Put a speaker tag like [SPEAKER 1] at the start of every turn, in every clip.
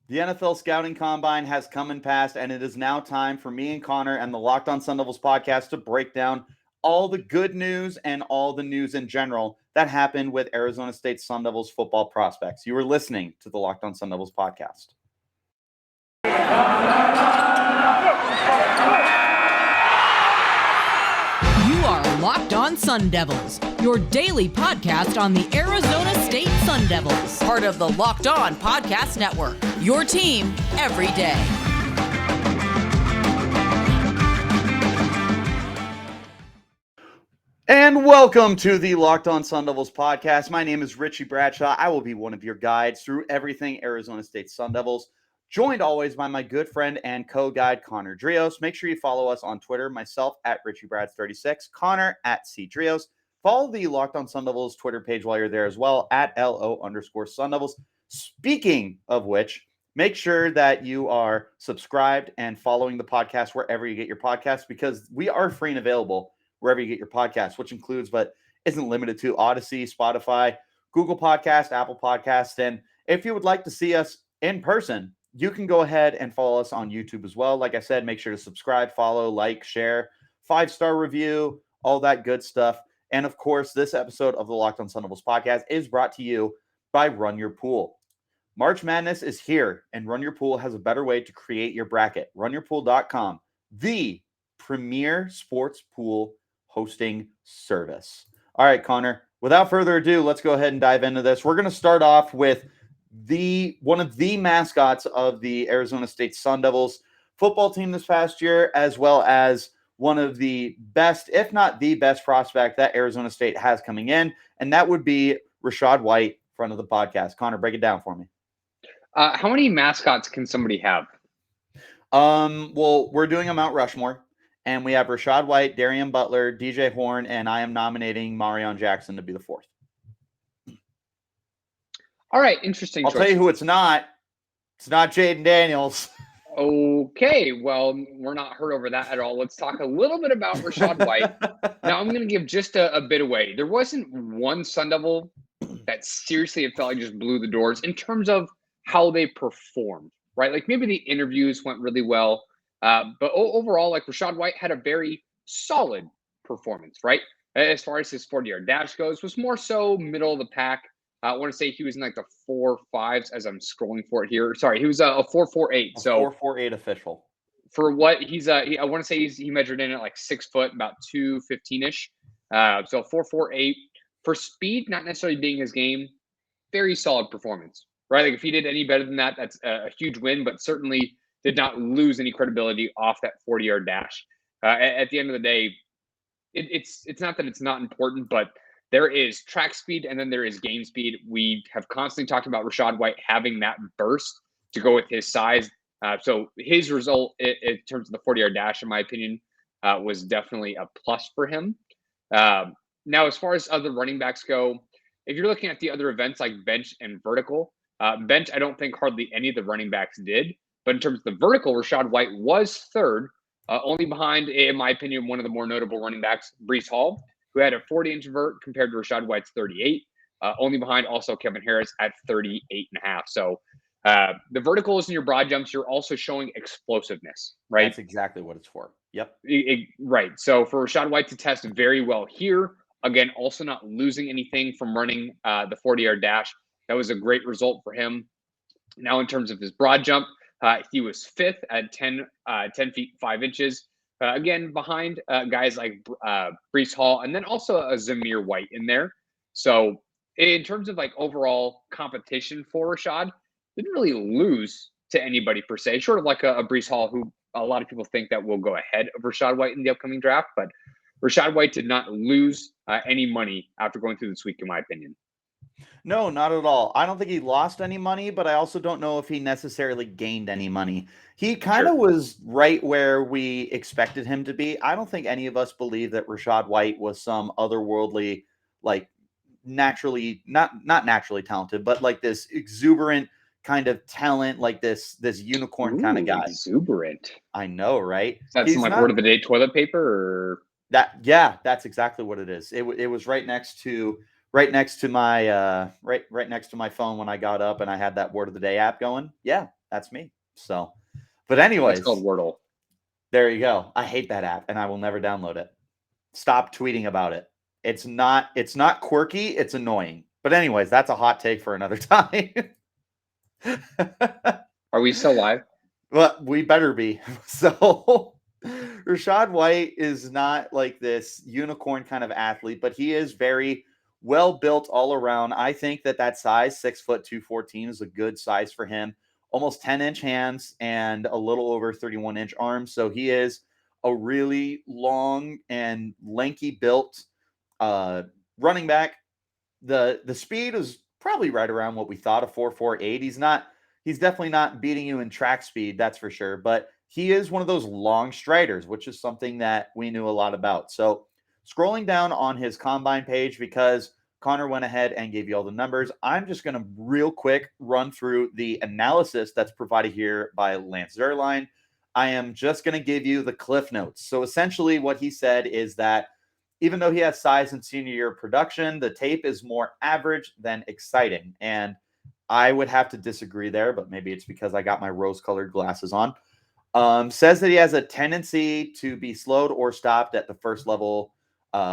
[SPEAKER 1] The NFL Scouting Combine has come and passed, and it is now time for me and Connor and the Locked On Sun Devils podcast to break down all the good news and all the news in general that happened with Arizona State Sun Devils football prospects. You are listening to the Locked On Sun Devils podcast.
[SPEAKER 2] You are Locked On Sun Devils, your daily podcast on the Arizona State Sun Devils, part of the Locked On Podcast Network, your team every day.
[SPEAKER 1] And welcome to the Locked On Sun Devils podcast. My name is Richie Bradshaw. I will be one of your guides through everything Arizona State Sun Devils, joined always by my good friend and co-guide Connor Drios. Make sure you follow us on Twitter, myself at RichieBrads36, Connor at CDrios. Follow the Locked On Sun Devils Twitter page while you're there as well at LO_Sun Devils. Speaking of which, make sure that you are subscribed and following the podcast wherever you get your podcasts, because we are free and available wherever you get your podcasts, which includes but isn't limited to Odyssey, Spotify, Google Podcast, Apple Podcast. And if you would like to see us in person, you can go ahead and follow us on YouTube as well. Like I said, make sure to subscribe, follow, like, share, 5-star review, all that good stuff. And of course, this episode of the Locked On Sun Devils podcast is brought to you by RunYourPool. March Madness is here, and RunYourPool has a better way to create your bracket. RunYourPool.com, the premier sports pool hosting service. All right, Connor, without further ado, let's go ahead and dive into this. We're going to start off with one of the mascots of the Arizona State Sun Devils football team this past year, as well as one of the best, if not the best prospect that Arizona State has coming in, and that would be Rashaad White, front of the podcast. Connor, break it down for me.
[SPEAKER 3] How many mascots can somebody have?
[SPEAKER 1] Well, we're doing a Mount Rushmore, and we have Rashaad White, Darian Butler, DJ Horn, and I am nominating Marion Jackson to be the fourth.
[SPEAKER 3] All right, interesting
[SPEAKER 1] I'll
[SPEAKER 3] choice.
[SPEAKER 1] tell you who it's not. It's not Jaden Daniels.
[SPEAKER 3] Okay, well, we're not hurt over that at all. Let's talk a little bit about Rashaad White. Now, I'm going to give just a bit away. There wasn't one Sun Devil that seriously it felt like just blew the doors in terms of how they performed, right? Like maybe the interviews went really well, but overall, like Rashaad White had a very solid performance, right? As far as his 40-yard dash goes, was more so middle of the pack. I want to say he was in like the 4.5s as I'm scrolling for it here. Sorry, he was a 4.48. So
[SPEAKER 1] 4.48 official.
[SPEAKER 3] For what he's, I want to say he measured in at like 6 foot, about 215-ish. So 4.48 for speed, not necessarily being his game. Very solid performance, right? Like if he did any better than that, that's a huge win, but certainly did not lose any credibility off that 40-yard dash. At the end of the day, it's not that it's not important, but there is track speed and then there is game speed. We have constantly talked about Rashaad White having that burst to go with his size. So his result in terms of the 40-yard dash, in my opinion, was definitely a plus for him. Now, as far as other running backs go, if you're looking at the other events like bench and vertical, bench, I don't think hardly any of the running backs did. But in terms of the vertical, Rashaad White was third, only behind, in my opinion, one of the more notable running backs, Breece Hall, who had a 40-inch vert compared to Rashaad White's 38, only behind also Kevin Harris at 38.5. So the verticals in your broad jumps, you're also showing explosiveness, right?
[SPEAKER 1] That's exactly what it's for. Yep.
[SPEAKER 3] Right. So for Rashaad White to test very well here, again, also not losing anything from running the 40-yard dash, that was a great result for him. Now, in terms of his broad jump, he was fifth at 10 feet 5 inches. Again, behind guys like Breece Hall, and then also a Zamir White in there. So in terms of like overall competition for Rashaad, didn't really lose to anybody per se, short of like a Breece Hall, who a lot of people think that will go ahead of Rashaad White in the upcoming draft. But Rashaad White did not lose any money after going through this week, in my opinion.
[SPEAKER 1] No, not at all. I don't think he lost any money, but I also don't know if he necessarily gained any money. He kind of was right where we expected him to be. I don't think any of us believe that Rashaad White was some otherworldly, like naturally, not naturally talented, but like this exuberant kind of talent, like this unicorn kind of guy.
[SPEAKER 3] Exuberant.
[SPEAKER 1] I know, right?
[SPEAKER 3] Is that some like word of the day toilet paper or
[SPEAKER 1] that? Yeah, that's exactly what it is. It was right next to my right next to my phone when I got up and I had that word of the day app going. Yeah, That's me. So, but
[SPEAKER 3] It's
[SPEAKER 1] anyways,
[SPEAKER 3] called Wordle.
[SPEAKER 1] there you go. I hate that app and I will never download it. Stop tweeting about it. It's not quirky, it's annoying. But anyways, that's a hot take for another time.
[SPEAKER 3] Are we still live?
[SPEAKER 1] Well, we better be. So Rashaad White is not like this unicorn kind of athlete, but he is very well built all around. I think that size, 6', 214, is a good size for him. Almost 10-inch hands and a little over 31-inch arms. So he is a really long and lanky built running back. The speed is probably right around what we thought, a 4.48. He's definitely not beating you in track speed, that's for sure. But he is one of those long striders, which is something that we knew a lot about. So scrolling down on his combine page, because Connor went ahead and gave you all the numbers, I'm just going to real quick run through the analysis that's provided here by Lance Zierlein. I am just going to give you the cliff notes. So essentially what he said is that even though he has size in senior year production, the tape is more average than exciting. And I would have to disagree there, but maybe it's because I got my rose-colored glasses on. Says that he has a tendency to be slowed or stopped at the first level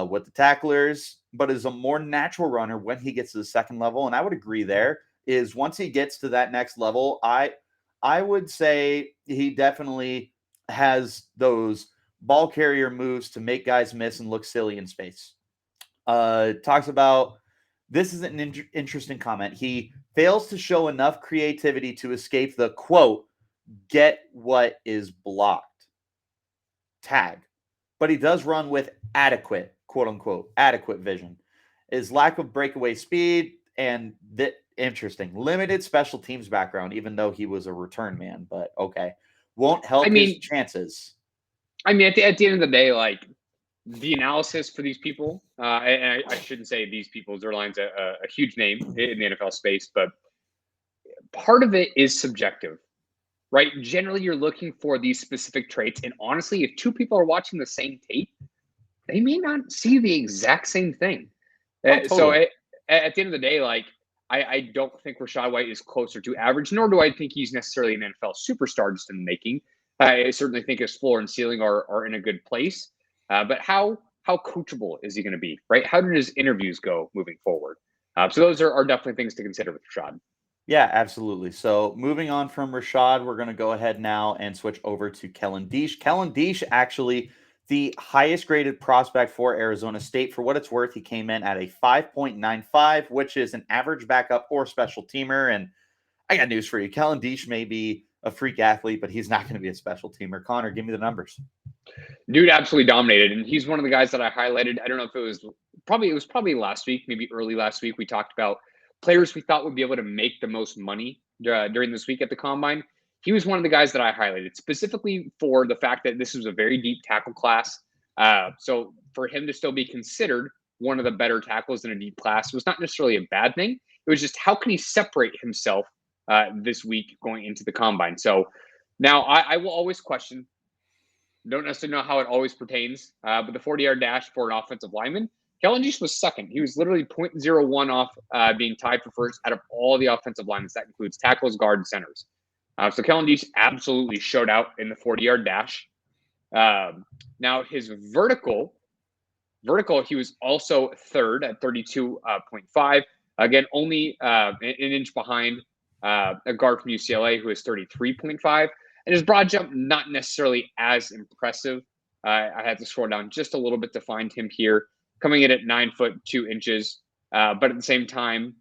[SPEAKER 1] with the tacklers, but is a more natural runner when he gets to the second level. And I would agree there is once he gets to that next level, I would say he definitely has those ball carrier moves to make guys miss and look silly in space. Talks about, this is an interesting comment. He fails to show enough creativity to escape the, quote, get what is blocked tag. But he does run with adequate, quote unquote, adequate vision. His lack of breakaway speed and interesting, limited special teams background, even though he was a return man, but okay. Won't help his chances.
[SPEAKER 3] I mean, at the end of the day, like the analysis for these people, and I shouldn't say these people, Zierlein's a huge name in the NFL space, but part of it is subjective, right? Generally, you're looking for these specific traits. And honestly, if two people are watching the same tape, they may not see the exact same thing. Totally. So at the end of the day, like, I don't think Rashaad White is closer to average, nor do I think he's necessarily an NFL superstar just in the making. I certainly think his floor and ceiling are in a good place. But how coachable is he going to be, right? How did his interviews go moving forward? So those are definitely things to consider with Rashaad.
[SPEAKER 1] Yeah, absolutely. So moving on from Rashaad, we're going to go ahead now and switch over to Kellen Desch. Kellen Desch, actually the highest graded prospect for Arizona State. For what it's worth, he came in at a 5.95, which is an average backup or special teamer. And I got news for you. Kellen Desch may be a freak athlete, but he's not going to be a special teamer. Connor, give me the numbers.
[SPEAKER 3] Dude absolutely dominated. And he's one of the guys that I highlighted. I don't know if it was probably last week, maybe early last week. We talked about players we thought would be able to make the most money during this week at the Combine. He was one of the guys that I highlighted specifically for the fact that this was a very deep tackle class. So for him to still be considered one of the better tackles in a deep class was not necessarily a bad thing. It was just how can he separate himself this week going into the Combine. So now I will always question, don't necessarily know how it always pertains, but the 40-yard dash for an offensive lineman, Kellen Desch was second. He was literally 0.01 off being tied for first out of all the offensive linemen. That includes tackles, guards, and centers. So Kellen Desch absolutely showed out in the 40-yard dash. Now his vertical, he was also third at 32.5. Again, only an inch behind a guard from UCLA who is 33.5. And his broad jump, not necessarily as impressive. I had to scroll down just a little bit to find him here, coming in at 9 foot 2 inches. But at the same time,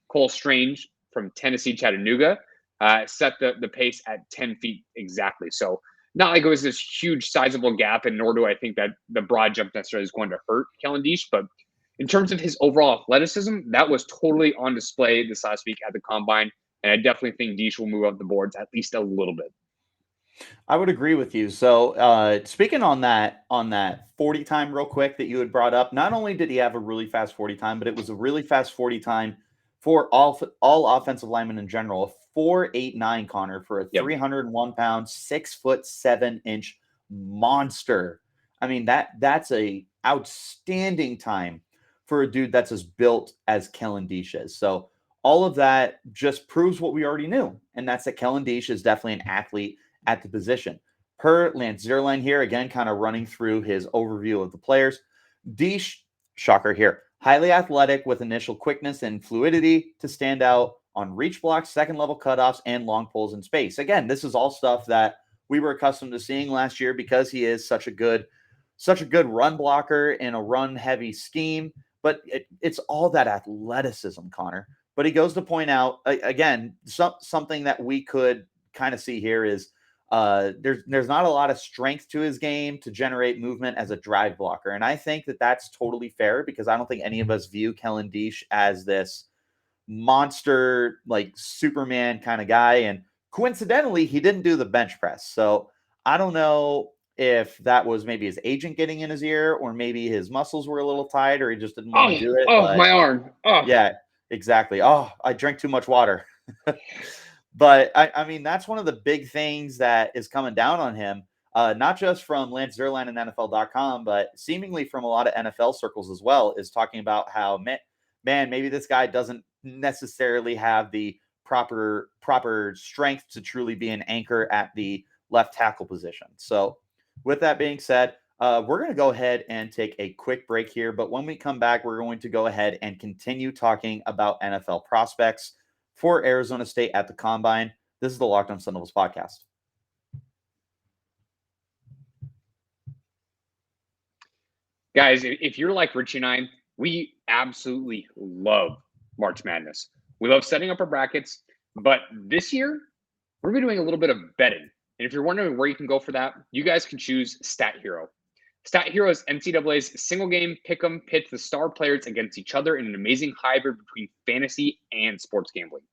[SPEAKER 3] Cole Strange from Tennessee, Chattanooga, set the pace at 10 feet exactly. So not like it was this huge sizable gap, and nor do I think that the broad jump necessarily is going to hurt Kellen Desch. But in terms of his overall athleticism, that was totally on display this last week at the Combine. And I definitely think Desch will move up the boards at least a little bit.
[SPEAKER 1] I would agree with you. So speaking on that 40 time real quick that you had brought up, not only did he have a really fast 40 time, but it was a really fast 40 time for all offensive linemen in general. A 4.89, Connor, for a 301 pound, 6'7" monster. I mean, that's a outstanding time for a dude that's as built as Kellen Desch is. So all of that just proves what we already knew, and that's that Kellen Desch is definitely an athlete at the position. Per Lance Zierlein here, again, kind of running through his overview of the players. Desch, shocker here, highly athletic with initial quickness and fluidity to stand out on reach blocks, second-level cutoffs, and long pulls in space. Again, this is all stuff that we were accustomed to seeing last year because he is such a good run blocker in a run-heavy scheme. But it's all that athleticism, Connor. But he goes to point out, again, something that we could kind of see here is there's not a lot of strength to his game to generate movement as a drive blocker. And I think that that's totally fair because I don't think any of us view Kellen Desch as this monster, like Superman kind of guy. And coincidentally, he didn't do the bench press. So I don't know if that was maybe his agent getting in his ear or maybe his muscles were a little tight or he just didn't want to do it.
[SPEAKER 3] But, my arm. Oh.
[SPEAKER 1] Yeah, exactly. Oh, I drank too much water. But, I mean, that's one of the big things that is coming down on him, not just from Lance Zierlein and NFL.com, but seemingly from a lot of NFL circles as well, is talking about how, man, maybe this guy doesn't necessarily have the proper strength to truly be an anchor at the left tackle position. So with that being said, we're going to go ahead and take a quick break here. But when we come back, we're going to go ahead and continue talking about NFL prospects for Arizona State at the Combine. This is the Locked On Sun Devils podcast.
[SPEAKER 3] Guys, if you're like Richie and I, we absolutely love March Madness. We love setting up our brackets, but this year, we're going to be doing a little bit of betting. And if you're wondering where you can go for that, you guys can choose StatHero. StatHero is NCAA's single game pick'em pits the star players against each other in an amazing hybrid between fantasy and sports gambling.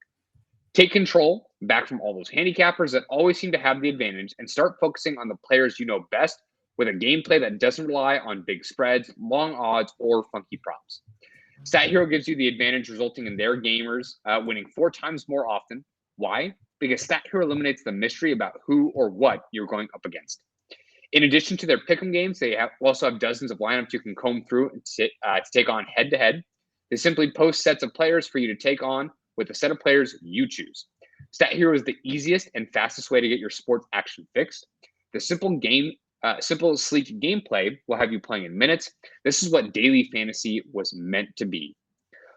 [SPEAKER 3] Take control back from all those handicappers that always seem to have the advantage and start focusing on the players you know best with a gameplay that doesn't rely on big spreads, long odds, or funky props. StatHero gives you the advantage, resulting in their gamers winning 4 times more often. Why? Because StatHero eliminates the mystery about who or what you're going up against. In addition to their pick'em games, they also have dozens of lineups you can comb through to take on head-to-head. They simply post sets of players for you to take on with a set of players you choose. StatHero is the easiest and fastest way to get your sports action fixed. The simple, sleek gameplay will have you playing in minutes. This is what daily fantasy was meant to be.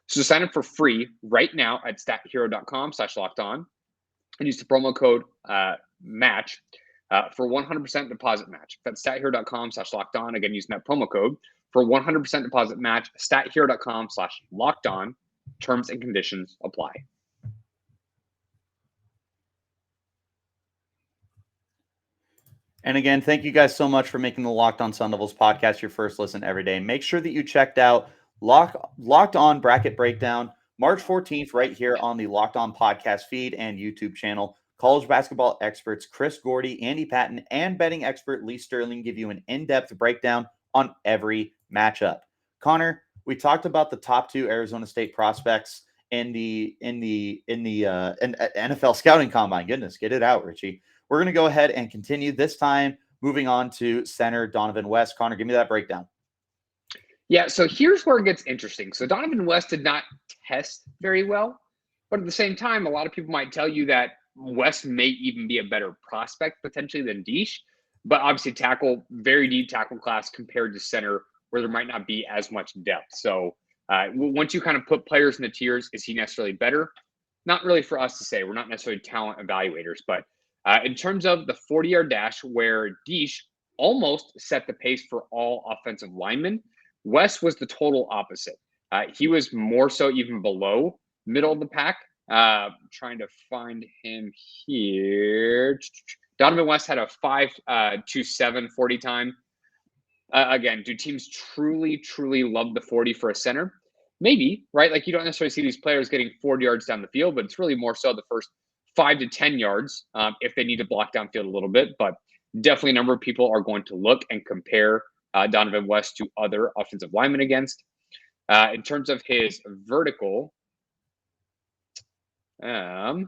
[SPEAKER 3] So sign up for free right now at stathero.com/lockedon and use the promo code MATCH for 100% deposit match. That's stathero.com/lockedon. Again, using that promo code for 100% deposit match. stathero.com/lockedon. Terms and conditions apply.
[SPEAKER 1] And again, thank you guys so much for making the Locked On Sun Devils podcast your first listen every day. Make sure that you checked out Locked On Bracket Breakdown March 14th right here on the Locked On podcast feed and YouTube channel. College basketball experts Chris Gordy, Andy Patton, and betting expert Lee Sterling give you an in-depth breakdown on every matchup. Connor, we talked about the top 2 Arizona State prospects in the NFL scouting combine. Goodness, get it out, Richie. We're going to go ahead and continue this time, moving on to center Donovan West. Connor, give me that breakdown.
[SPEAKER 3] Yeah, so here's where it gets interesting. So Donovan West did not test very well, but at the same time, a lot of people might tell you that West may even be a better prospect potentially than Desch, but obviously very deep tackle class compared to center where there might not be as much depth. So once you kind of put players in the tiers, is he necessarily better? Not really for us to say. We're not necessarily talent evaluators, but in terms of the 40-yard dash where Desch almost set the pace for all offensive linemen, West was the total opposite. He was more so even below middle of the pack. Trying to find him here. Donovan West had a 5.27 40 time. Again, do teams truly love the 40 for a center? Maybe, right? Like you don't necessarily see these players getting 40 yards down the field, but it's really more so the first 5 to 10 yards if they need to block downfield a little bit. But definitely a number of people are going to look and compare Donovan West to other offensive linemen against. In terms of his vertical, sorry,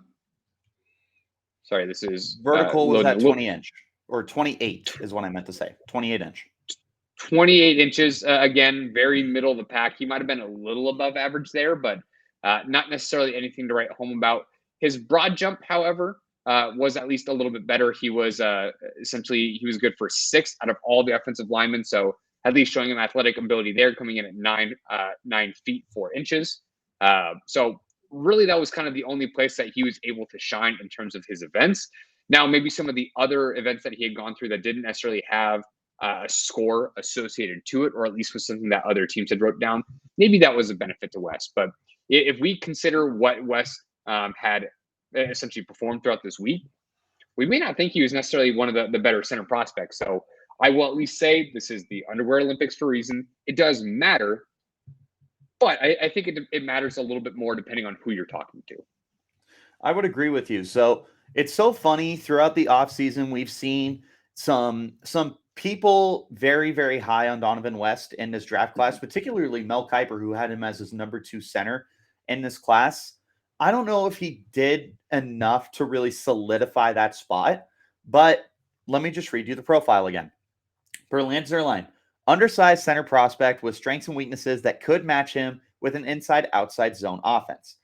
[SPEAKER 3] this is
[SPEAKER 1] vertical was at 20 inch or 28 is what I meant to say. 28 inch.
[SPEAKER 3] 28 inches. Again, very middle of the pack. He might have been a little above average there, but Not necessarily anything to write home about. His broad jump, however, was at least a little bit better. He was essentially he was good for 6 out of all the offensive linemen, so at least showing him athletic ability there, coming in at 9 feet 4 inches. So really, that was kind of the only place that he was able to shine in terms of his events. Now, maybe some of the other events that he had gone through that didn't necessarily have a score associated to it, or at least was something that other teams had wrote down, maybe that was a benefit to West. But if we consider what West had essentially performed throughout this week, we may not think he was necessarily one of the better center prospects. So I will at least say this is the Underwear Olympics for a reason. It does matter, but I think it matters a little bit more depending on who you're talking to.
[SPEAKER 1] I would agree with you. So it's so funny throughout the offseason, we've seen some people very, very high on Donovan West in this draft class, particularly Mel Kiper, who had him as his number 2 center in this class. I don't know if he did enough to really solidify that spot, but let me just read you the profile again. For Lance Zierlein, undersized center prospect with strengths and weaknesses that could match him with an inside-outside zone offense.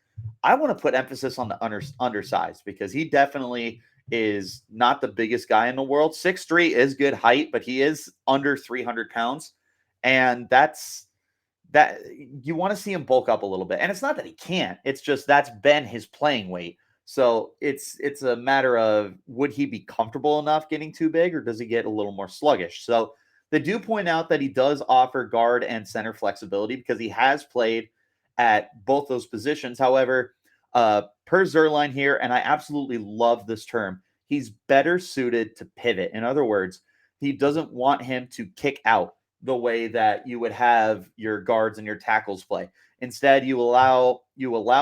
[SPEAKER 1] I want to put emphasis on the undersized because he definitely is not the biggest guy in the world. 6'3" is good height, but he is under 300 pounds. And that's you want to see him bulk up a little bit. And it's not that he can't. It's just that's been his playing weight. So it's a matter of would he be comfortable enough getting too big or does he get a little more sluggish? So they do point out that he does offer guard and center flexibility because he has played at both those positions. However, per Zierlein here, and I absolutely love this term, he's better suited to pivot. In other words, he doesn't want him to kick out the way that you would have your guards and your tackles play. Instead, you allow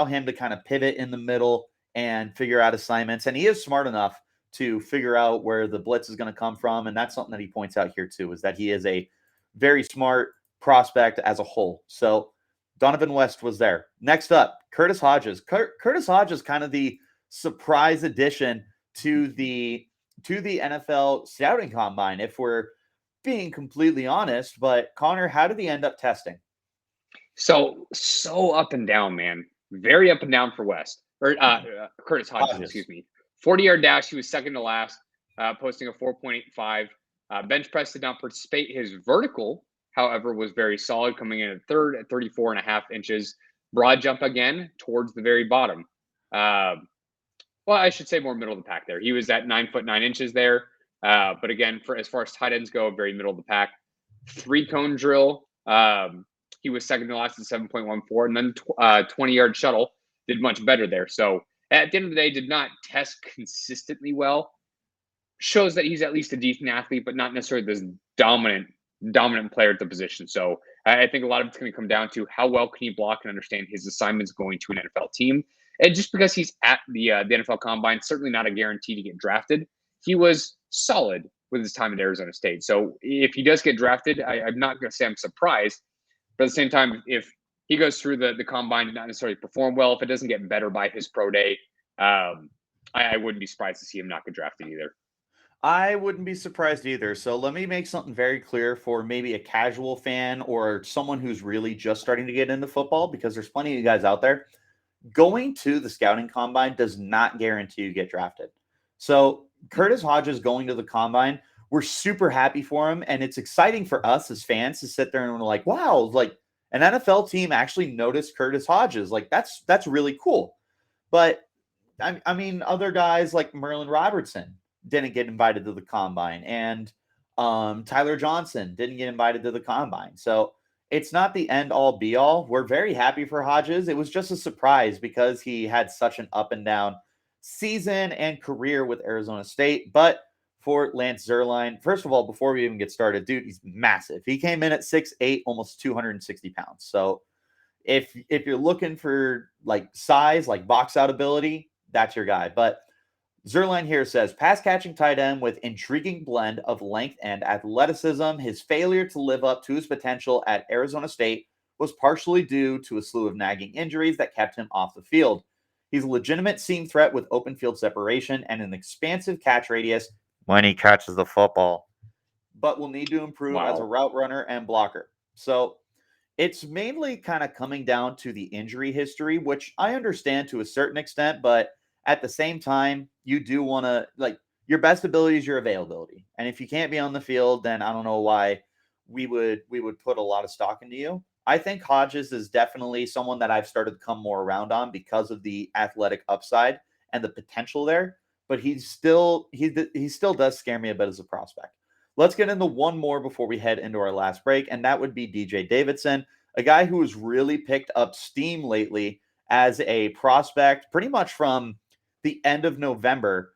[SPEAKER 1] him to kind of pivot in the middle and figure out assignments. And he is smart enough to figure out where the blitz is going to come from. And that's something that he points out here too, is that he is a very smart prospect as a whole. So Donovan West was there. Next up, Curtis Hodges. Curtis Hodges, kind of the surprise addition to the NFL scouting combine, if we're being completely honest. But Connor, how did he end up testing?
[SPEAKER 3] So up and down, man. Very up and down for West. Or Curtis Hodges, excuse me. 40-yard dash, he was second to last, posting a 4.85. Bench press did not participate. His vertical, however, was very solid, coming in at third at 34.5 inches. Broad jump again towards the very bottom. Well, I should say more middle of the pack there. He was at 9 foot 9 inches there. But again, as far as tight ends go, very middle of the pack. 3-cone drill. He was second to last at 7.14. And then 20-yard shuttle did much better there. So at the end of the day, did not test consistently well. Shows that he's at least a decent athlete, but not necessarily this dominant player at the position. So I think a lot of it's going to come down to how well can he block and understand his assignments going to an NFL team. And just because he's at the NFL Combine, certainly not a guarantee to get drafted. He was solid with his time at Arizona State. So if he does get drafted, I'm not going to say I'm surprised. But at the same time, if he goes through the Combine and not necessarily perform well, if it doesn't get better by his pro day, I wouldn't be surprised to see him not get drafted either.
[SPEAKER 1] I wouldn't be surprised either. So let me make something very clear for maybe a casual fan or someone who's really just starting to get into football, because there's plenty of you guys out there. Going to the scouting combine does not guarantee you get drafted. So Curtis Hodges going to the combine, we're super happy for him. And it's exciting for us as fans to sit there and we're like, wow, like an NFL team actually noticed Curtis Hodges. Like that's really cool. But I mean, other guys like Merlin Robertson didn't get invited to the combine, and Tyler Johnson didn't get invited to the combine. So it's not the end all be all. We're very happy for Hodges. It was just a surprise because he had such an up and down season and career with Arizona State. But for Lance Zierlein, first of all, before we even get started, dude, he's massive. He came in at 6'8", almost 260 pounds. So if you're looking for like size, like box out ability, that's your guy. But Zierlein here says, pass-catching tight end with intriguing blend of length and athleticism. His failure to live up to his potential at Arizona State was partially due to a slew of nagging injuries that kept him off the field. He's a legitimate seam threat with open field separation and an expansive catch radius when he catches the football, but will need to improve as a route runner and blocker. So It's mainly kind of coming down to the injury history, which I understand to a certain extent, but at the same time, you do want to like your best ability is your availability. And if you can't be on the field, then I don't know why we would put a lot of stock into you. I think Hodges is definitely someone that I've started to come more around on because of the athletic upside and the potential there, but he still does scare me a bit as a prospect. Let's get into one more before we head into our last break, and that would be DJ Davidson, a guy who has really picked up steam lately as a prospect pretty much from the end of November.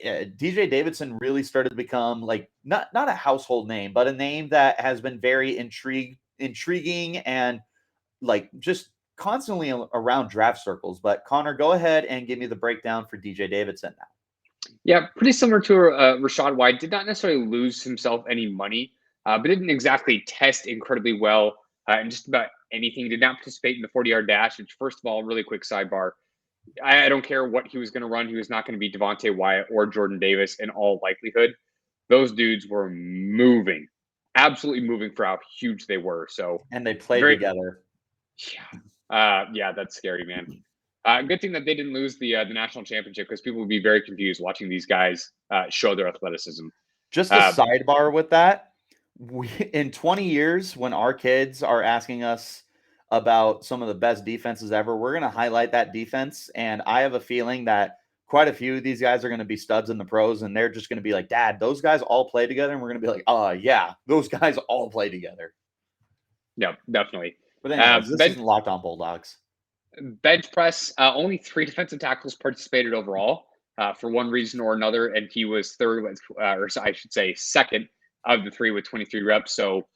[SPEAKER 1] DJ Davidson really started to become like not a household name, but a name that has been very intriguing and like just constantly around draft circles. But Connor, go ahead and give me the breakdown for DJ Davidson now.
[SPEAKER 3] Yeah, pretty similar to Rashaad White. Did not necessarily lose himself any money, but didn't exactly test incredibly well in just about anything. He did not participate in the 40-yard dash, which, first of all, really quick sidebar. I don't care what he was going to run. He was not going to be Devontae Wyatt or Jordan Davis in all likelihood. Those dudes were moving, absolutely moving for how huge they were. So,
[SPEAKER 1] and they played together.
[SPEAKER 3] Yeah, that's scary, man. Good thing that they didn't lose the national championship because people would be very confused watching these guys show their athleticism.
[SPEAKER 1] Just a sidebar with that. In 20 years, when our kids are asking us about some of the best defenses ever, we're going to highlight that defense. And I have a feeling that quite a few of these guys are going to be studs in the pros, and they're just going to be like, Dad, those guys all play together. And we're going to be like, yeah, those guys all play together.
[SPEAKER 3] Yeah, definitely.
[SPEAKER 1] But anyways, this isn't Locked On Bulldogs.
[SPEAKER 3] Bench press, only 3 defensive tackles participated overall for one reason or another, and he was third with, or I should say second of the 3 with 23 reps. So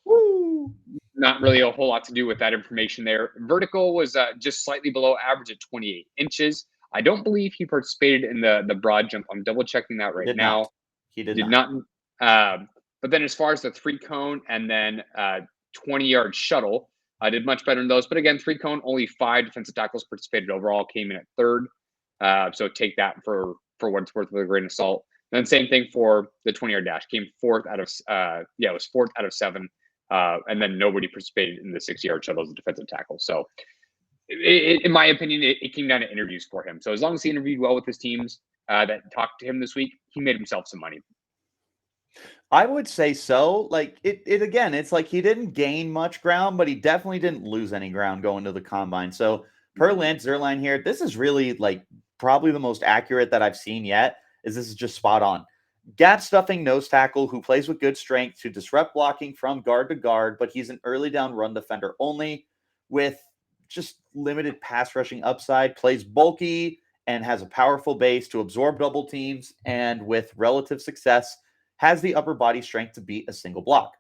[SPEAKER 3] not really a whole lot to do with that information there. Vertical was just slightly below average at 28 inches. I don't believe he participated in the broad jump. I'm double checking that right now.
[SPEAKER 1] He did
[SPEAKER 3] not. But then as far as the 3 cone and then 20-yard shuttle, I did much better in those. But again, 3 cone, only 5 defensive tackles participated overall, came in at third. So take that for what it's worth with a grain of salt. And then same thing for the 20-yard dash, came fourth out of it was fourth out of 7. And then nobody participated in the 60-yard shuttle as a defensive tackle. So in my opinion, it came down to interviews for him. So as long as he interviewed well with his teams that talked to him this week, he made himself some money.
[SPEAKER 1] I would say so. Like it again, it's like he didn't gain much ground, but he definitely didn't lose any ground going to the combine. So per Lance Zierlein here, this is really like probably the most accurate that I've seen yet. This is just spot on. Gap stuffing nose tackle who plays with good strength to disrupt blocking from guard to guard, but he's an early down run defender only with just limited pass rushing upside, plays bulky and has a powerful base to absorb double teams, and with relative success has the upper body strength to beat a single block.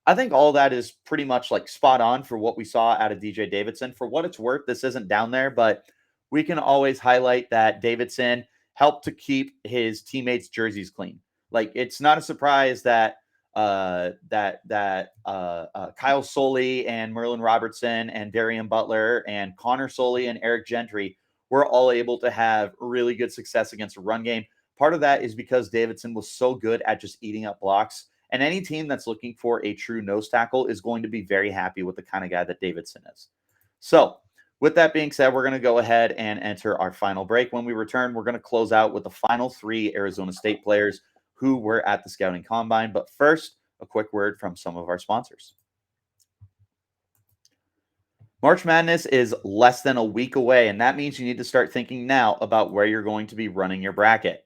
[SPEAKER 1] I think all that is pretty much like spot on for what we saw out of DJ Davidson. For what it's worth, this isn't down there, but we can always highlight that Davidson helped to keep his teammates' jerseys clean. Like it's not a surprise that Kyle Soley and Merlin Robertson and Darian Butler and Connor Soley and Eric Gentry were all able to have really good success against a run game. Part of that is because Davidson was so good at just eating up blocks. And any team that's looking for a true nose tackle is going to be very happy with the kind of guy that Davidson is. So with that being said, we're going to go ahead and enter our final break. When we return, we're going to close out with the final 3 Arizona State players who were at the scouting combine. But first, a quick word from some of our sponsors. March Madness is less than a week away, and that means you need to start thinking now about where you're going to be running your bracket.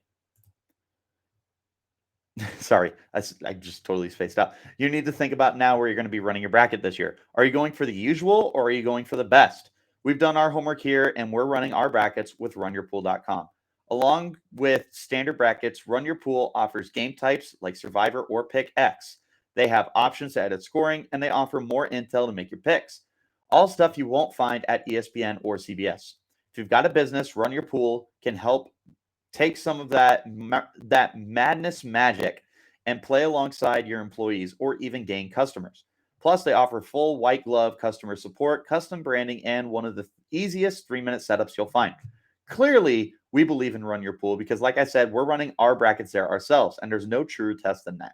[SPEAKER 1] Sorry, I just totally spaced out. You need to think about now where you're going to be running your bracket this year. Are you going for the usual or are you going for the best? We've done our homework here and we're running our brackets with RunYourPool.com. Along with standard brackets, RunYourPool offers game types like Survivor or Pick X. They have options to edit scoring and they offer more intel to make your picks. All stuff you won't find at ESPN or CBS. If you've got a business, RunYourPool can help take some of that madness magic and play alongside your employees or even gain customers. Plus, they offer full white glove customer support, custom branding, and one of the easiest 3-minute setups you'll find. Clearly, we believe in RunYourPool because, like I said, we're running our brackets there ourselves, and there's no truer test than that.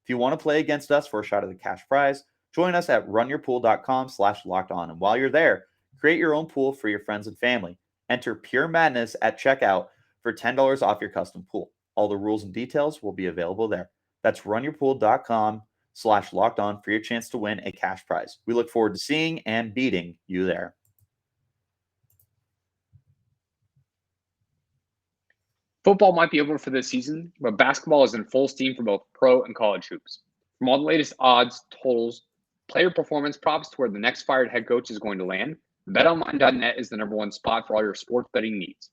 [SPEAKER 1] If you want to play against us for a shot at the cash prize, Join us at runyourpool.com/lockedon. And while you're there, create your own pool for your friends and family. Enter Pure Madness at checkout for $10 off your custom pool. All the rules and details will be available there. That's runyourpool.com/lockedon for your chance to win a cash prize. We look forward to seeing and beating you there.
[SPEAKER 3] Football might be over for this season, but basketball is in full steam for both pro and college hoops. From all the latest odds, totals, player performance props to where the next fired head coach is going to land, BetOnline.net is the #1 spot for all your sports betting needs.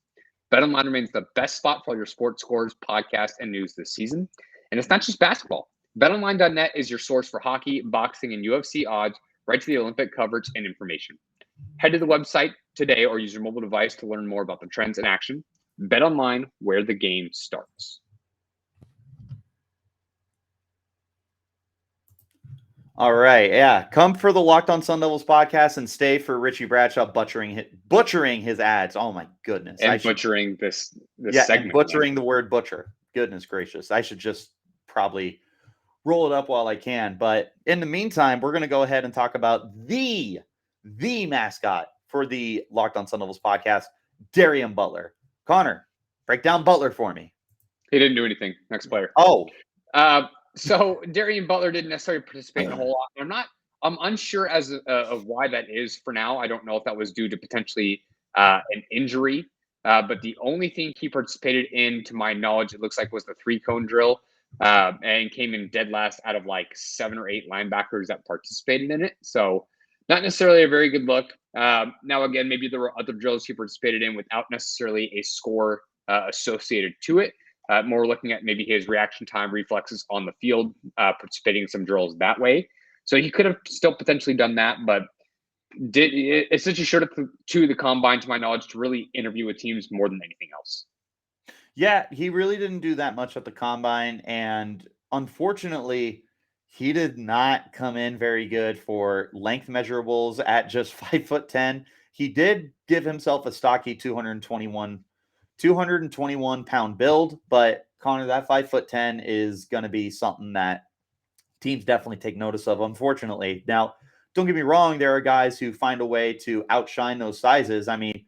[SPEAKER 3] BetOnline remains the best spot for all your sports scores, podcasts, and news this season. And it's not just basketball. BetOnline.net is your source for hockey, boxing, and UFC odds, right to the Olympic coverage and information. Head to the website today or use your mobile device to learn more about the trends in action. BetOnline, where the game starts.
[SPEAKER 1] All right, yeah. Come for the Locked On Sun Devils podcast and stay for Richie Bradshaw butchering his ads. Oh my goodness!
[SPEAKER 3] And butchering this
[SPEAKER 1] segment.
[SPEAKER 3] And
[SPEAKER 1] butchering the word butcher. Goodness gracious! I should just probably roll it up while I can. But in the meantime, we're going to go ahead and talk about the mascot for the Locked On Sun Devils podcast, Darian Butler. Connor, break down Butler for me.
[SPEAKER 3] He didn't do anything. Next player. So Darian Butler didn't necessarily participate in a whole lot. I'm unsure as of why that is for now. I don't know if that was due to potentially an injury. But the only thing he participated in, to my knowledge, it looks like was the 3-cone drill, and came in dead last out of like 7 or 8 linebackers that participated in it. So not necessarily a very good look. Now, again, maybe there were other drills he participated in without necessarily a score associated to it. More looking at maybe his reaction time, reflexes on the field, participating in some drills that way. So he could have still potentially done that, but essentially showed up to the combine, to my knowledge, to really interview with teams more than anything else.
[SPEAKER 1] Yeah, he really didn't do that much at the combine, and unfortunately, he did not come in very good for length measurables at just 5'10". He did give himself a stocky 221-pound build, but Connor, that 5'10" is going to be something that teams definitely take notice of, unfortunately. Now, don't get me wrong, there are guys who find a way to outshine those sizes. I mean,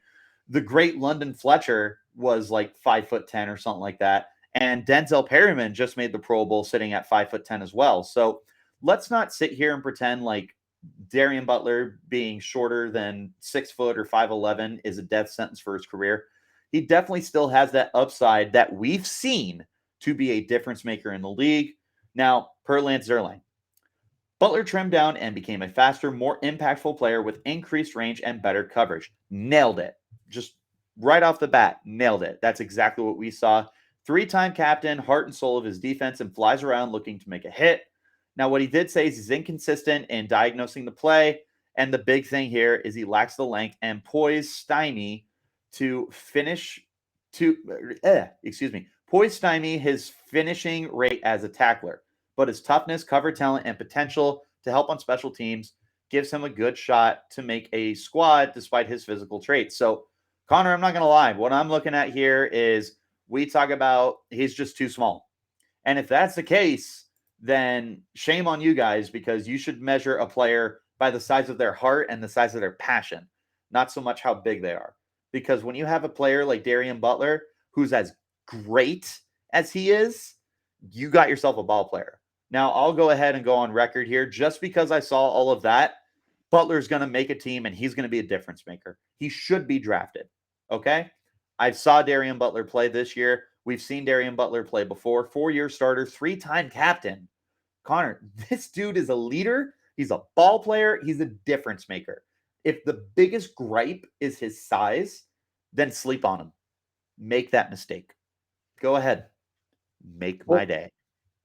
[SPEAKER 1] the great London Fletcher was like 5'10" or something like that. And Denzel Perryman just made the Pro Bowl sitting at 5'10" as well. So let's not sit here and pretend like Darian Butler being shorter than 6 foot or 5'11" is a death sentence for his career. He definitely still has that upside that we've seen to be a difference maker in the league. Now, per Lance Zierlein, Butler trimmed down and became a faster, more impactful player with increased range and better coverage. Nailed it. Just right off the bat, nailed it. That's exactly what we saw. 3-time captain, heart and soul of his defense, and flies around looking to make a hit. Now, what he did say is he's inconsistent in diagnosing the play, and the big thing here is he lacks the length and poise stymie his finishing rate as a tackler. But his toughness, cover talent, and potential to help on special teams gives him a good shot to make a squad despite his physical traits. So, Connor, I'm not going to lie. What I'm looking at here is we talk about he's just too small. And if that's the case, then shame on you guys, because you should measure a player by the size of their heart and the size of their passion, not so much how big they are. Because when you have a player like Darian Butler, who's as great as he is, you got yourself a ball player. Now, I'll go ahead and go on record here. Just because I saw all of that, Butler's going to make a team, and he's going to be a difference maker. He should be drafted, okay? I saw Darian Butler play this year. We've seen Darian Butler play before. 4-year starter, 3-time captain. Connor, this dude is a leader. He's a ball player. He's a difference maker. If the biggest gripe is his size, then sleep on him. Make that mistake. Go ahead. Make my day.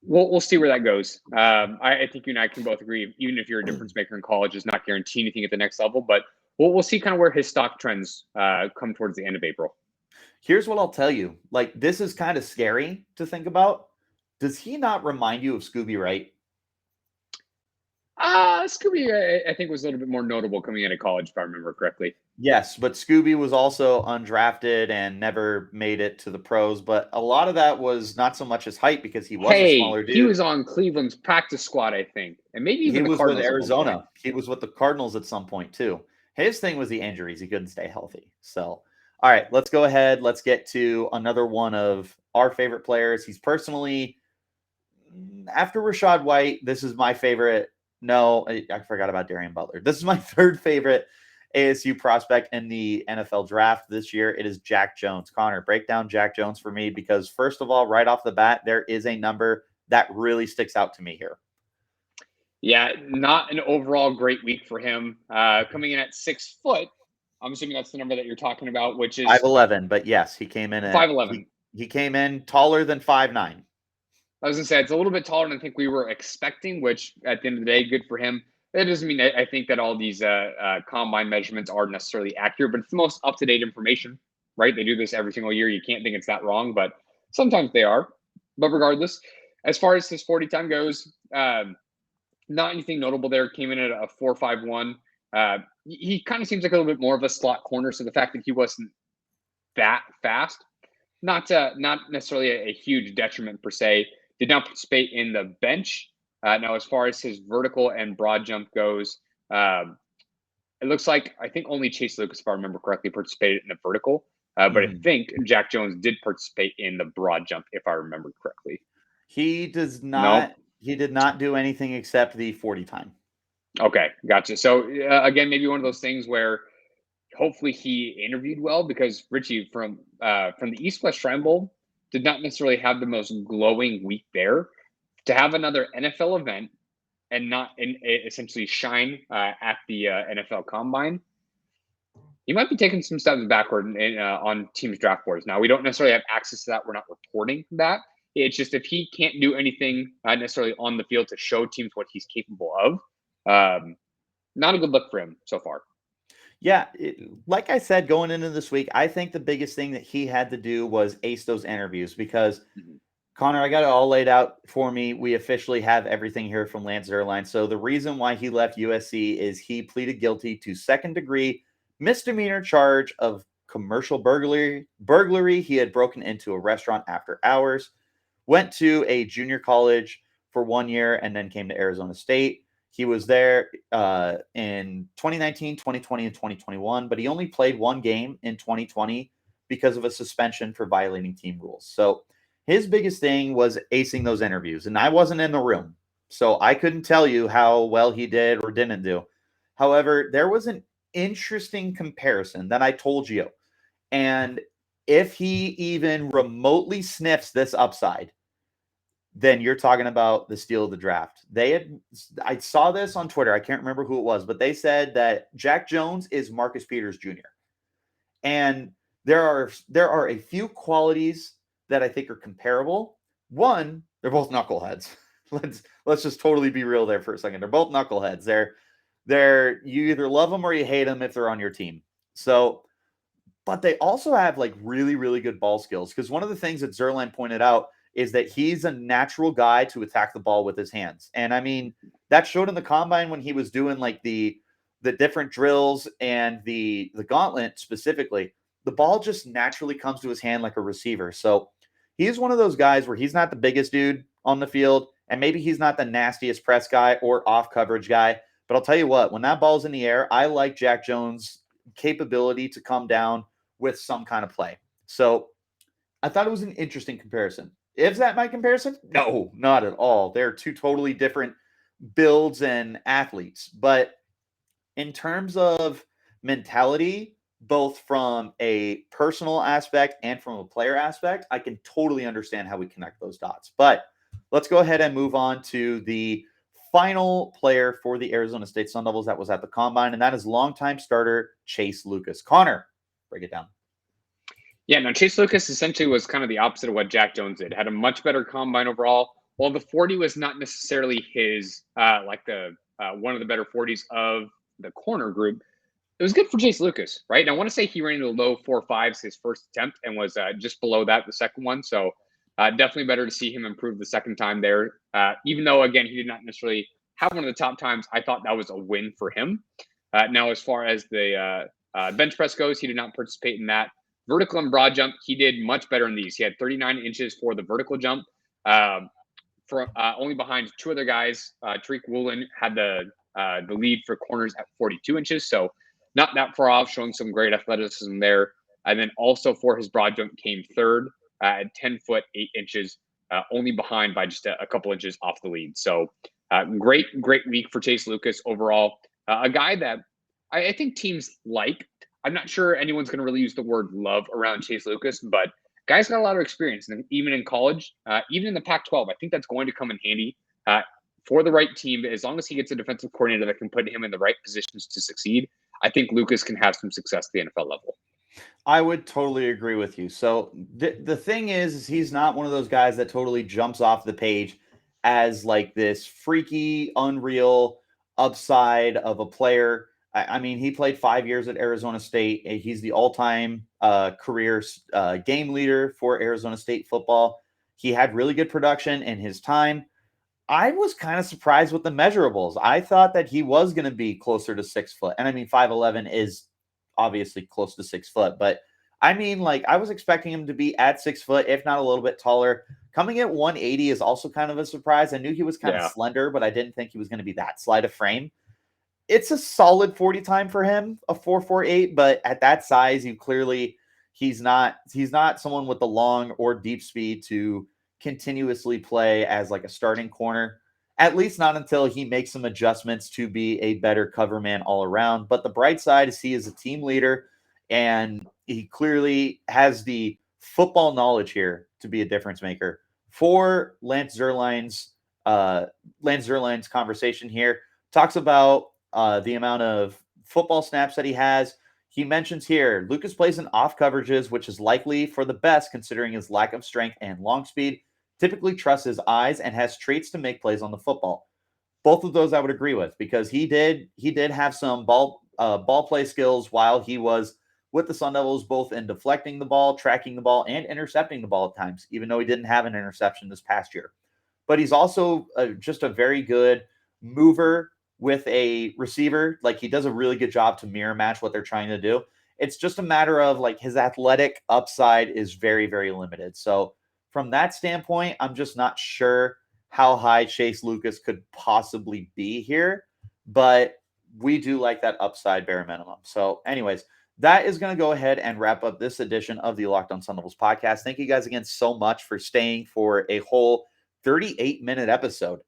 [SPEAKER 3] We'll see where that goes. I think you and I can both agree, even if you're a difference maker in college, does not guarantee anything at the next level. But we'll see kind of where his stock trends come towards the end of April.
[SPEAKER 1] Here's what I'll tell you. Like, this is kind of scary to think about. Does he not remind you of Scooby Wright?
[SPEAKER 3] Scooby, I think, was a little bit more notable coming out of college, if I remember correctly.
[SPEAKER 1] Yes, but Scooby was also undrafted and never made it to the pros. But a lot of that was not so much his height because he was a
[SPEAKER 3] Hey,
[SPEAKER 1] smaller
[SPEAKER 3] he
[SPEAKER 1] dude.
[SPEAKER 3] was on Cleveland's practice squad, I think, and maybe
[SPEAKER 1] He
[SPEAKER 3] even the
[SPEAKER 1] was with
[SPEAKER 3] Cardinals at one point.
[SPEAKER 1] Arizona. He was with the Cardinals at some point too. His thing was the injuries. He couldn't stay healthy. So, all right, let's go ahead. Let's get to another one of our favorite players. He's personally, after Rashaad White, this is my favorite. No, I forgot about Darian Butler. This is my third favorite ASU prospect in the NFL draft this year. It is Jack Jones. Connor, break down Jack Jones for me because, first of all, right off the bat, there is a number that really sticks out to me here.
[SPEAKER 3] Yeah, not an overall great week for him. Coming in at 6 foot, I'm assuming that's the number that you're talking about, which is
[SPEAKER 1] 5'11", but yes, he came in at
[SPEAKER 3] 5'11".
[SPEAKER 1] he came in taller than 5'9".
[SPEAKER 3] I was gonna say it's a little bit taller than I think we were expecting, which at the end of the day, good for him. That doesn't mean I think that all these combine measurements are necessarily accurate, but it's the most up to date information, right? They do this every single year. You can't think it's that wrong, but sometimes they are. But regardless, as far as his 40 time goes, not anything notable there. Came in at a 4.51. He kind of seems like a little bit more of a slot corner, so the fact that he wasn't that fast, not necessarily a huge detriment per se. Did not participate in the bench. Now, as far as his vertical and broad jump goes, it looks like I think only Chase Lucas, if I remember correctly, participated in the vertical. But I think Jack Jones did participate in the broad jump, if I remember correctly.
[SPEAKER 1] He does
[SPEAKER 3] No.
[SPEAKER 1] not. He did not do anything except the 40 time.
[SPEAKER 3] Okay, gotcha. So again, maybe one of those things where hopefully he interviewed well because Richie from the East West Shrine Bowl did not necessarily have the most glowing week there. To have another NFL event and not essentially shine at the NFL Combine, he might be taking some steps backward on teams' draft boards. Now, we don't necessarily have access to that. We're not reporting that. It's just if he can't do anything necessarily on the field to show teams what he's capable of, not a good look for him so far.
[SPEAKER 1] Yeah, like I said, going into this week, I think the biggest thing that he had to do was ace those interviews because, Connor, I got it all laid out for me. We officially have everything here from Lance Zierlein. So the reason why he left USC is he pleaded guilty to second-degree misdemeanor charge of commercial burglary. He had broken into a restaurant after hours, went to a junior college for 1 year, and then came to Arizona State. He was there in 2019, 2020, and 2021, but he only played one game in 2020 because of a suspension for violating team rules. So his biggest thing was acing those interviews, and I wasn't in the room, so I couldn't tell you how well he did or didn't do. However, there was an interesting comparison that I told you, and if he even remotely sniffs this upside, then you're talking about the steal of the draft. I saw this on Twitter. I can't remember who it was, but they said that Jack Jones is Marcus Peters Jr. And there are a few qualities that I think are comparable. One, they're both knuckleheads. Let's just totally be real there for a second. They're both knuckleheads. They're you either love them or you hate them if they're on your team. So, but they also have like really, really good ball skills. Because one of the things that Zierlein pointed out is that he's a natural guy to attack the ball with his hands. And I mean, that showed in the combine when he was doing like the different drills and the gauntlet specifically. The ball just naturally comes to his hand like a receiver. So he's one of those guys where he's not the biggest dude on the field, and maybe he's not the nastiest press guy or off coverage guy. But I'll tell you what, when that ball's in the air, I like Jack Jones' capability to come down with some kind of play. So I thought it was an interesting comparison. Is that my comparison? No, not at all. They're two totally different builds and athletes. But in terms of mentality, both from a personal aspect and from a player aspect, I can totally understand how we connect those dots. But let's go ahead and move on to the final player for the Arizona State Sun Devils that was at the Combine, and that is longtime starter Chase Lucas. Connor, break it down.
[SPEAKER 3] Yeah, no, Chase Lucas essentially was kind of the opposite of what Jack Jones did. Had a much better combine overall. While the 40 was not necessarily his, one of the better 40s of the corner group, it was good for Chase Lucas, right? And I want to say he ran into the low 4.5s his first attempt and was just below that the second one. So definitely better to see him improve the second time there. Even though, again, he did not necessarily have one of the top times, I thought that was a win for him. Now, as far as the Bench press goes, he did not participate in that. Vertical and broad jump, he did much better in these. He had 39 inches for the vertical jump, only behind two other guys. Tariq Woolen had the lead for corners at 42 inches, so not that far off, showing some great athleticism there. And then also for his broad jump came third at 10 foot 8 inches, only behind by just a couple inches off the lead. So great week for Chase Lucas overall. A guy that I think teams like. I'm not sure anyone's going to really use the word love around Chase Lucas, but guy's got a lot of experience, and even in college, even in the Pac-12, I think that's going to come in handy for the right team. As long as he gets a defensive coordinator that can put him in the right positions to succeed, I think Lucas can have some success at the NFL level.
[SPEAKER 1] I would totally agree with you. So the thing is he's not one of those guys that totally jumps off the page as like this freaky, unreal upside of a player. I mean, he played 5 years at Arizona State. He's the all-time career game leader for Arizona State football. He had really good production in his time. I was kind of surprised with the measurables. I thought that he was going to be closer to 6 foot. And I mean, 5'11" is obviously close to 6 foot. But I mean, like, I was expecting him to be at 6 foot, if not a little bit taller. Coming at 180 is also kind of a surprise. I knew he was kind of slender, but I didn't think he was going to be that slight of frame. It's a solid 40 time for him, a 4.48, but at that size, he's not someone with the long or deep speed to continuously play as like a starting corner, at least not until he makes some adjustments to be a better cover man all around. But the bright side is he is a team leader, and he clearly has the football knowledge here to be a difference maker. For Lance Zierlein's conversation here, talks about the amount of football snaps that he has. He mentions here, Lucas plays in off coverages, which is likely for the best considering his lack of strength and long speed. Typically trusts his eyes and has traits to make plays on the football. Both of those I would agree with, because he did have some ball play skills while he was with the Sun Devils, both in deflecting the ball, tracking the ball, and intercepting the ball at times, even though he didn't have an interception this past year. But he's also just a very good mover with a receiver. Like, he does a really good job to mirror match what they're trying to do. It's just a matter of like his athletic upside is very, very limited. So from that standpoint, I'm just not sure how high Chase Lucas could possibly be here, but we do like that upside bare minimum. So anyways, that is going to go ahead and wrap up this edition of the Locked On Sun Devils podcast. Thank you guys again so much for staying for a whole 38-minute episode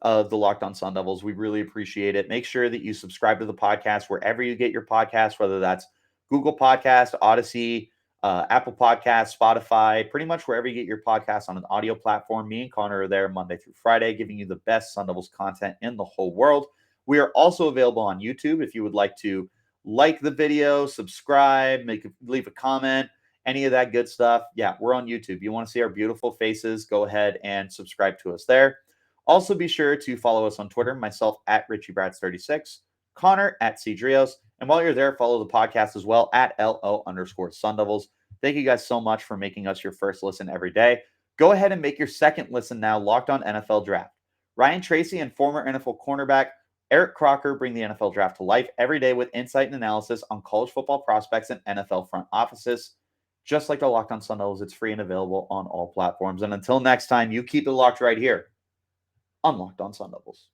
[SPEAKER 1] of the Locked On Sun Devils. We really appreciate it. Make sure that you subscribe to the podcast wherever you get your podcasts, whether that's Google Podcast, Odyssey, Apple Podcasts, Spotify, pretty much wherever you get your podcasts on an audio platform. Me and Connor are there Monday through Friday, giving you the best Sun Devils content in the whole world. We are also available on YouTube if you would like to like the video, subscribe, leave a comment, any of that good stuff. Yeah, we're on YouTube. You want to see our beautiful faces, go ahead and subscribe to us there. Also, be sure to follow us on Twitter, myself at RichieBrats36, Connor at Cedrios. And while you're there, follow the podcast as well at LO_Sun Devils. Thank you guys so much for making us your first listen every day. Go ahead and make your second listen now, Locked On NFL Draft. Ryan Tracy and former NFL cornerback Eric Crocker bring the NFL Draft to life every day with insight and analysis on college football prospects and NFL front offices. Just like the Locked On Sun Devils, it's free and available on all platforms. And until next time, you keep it locked right here on Locked On Sun Devils.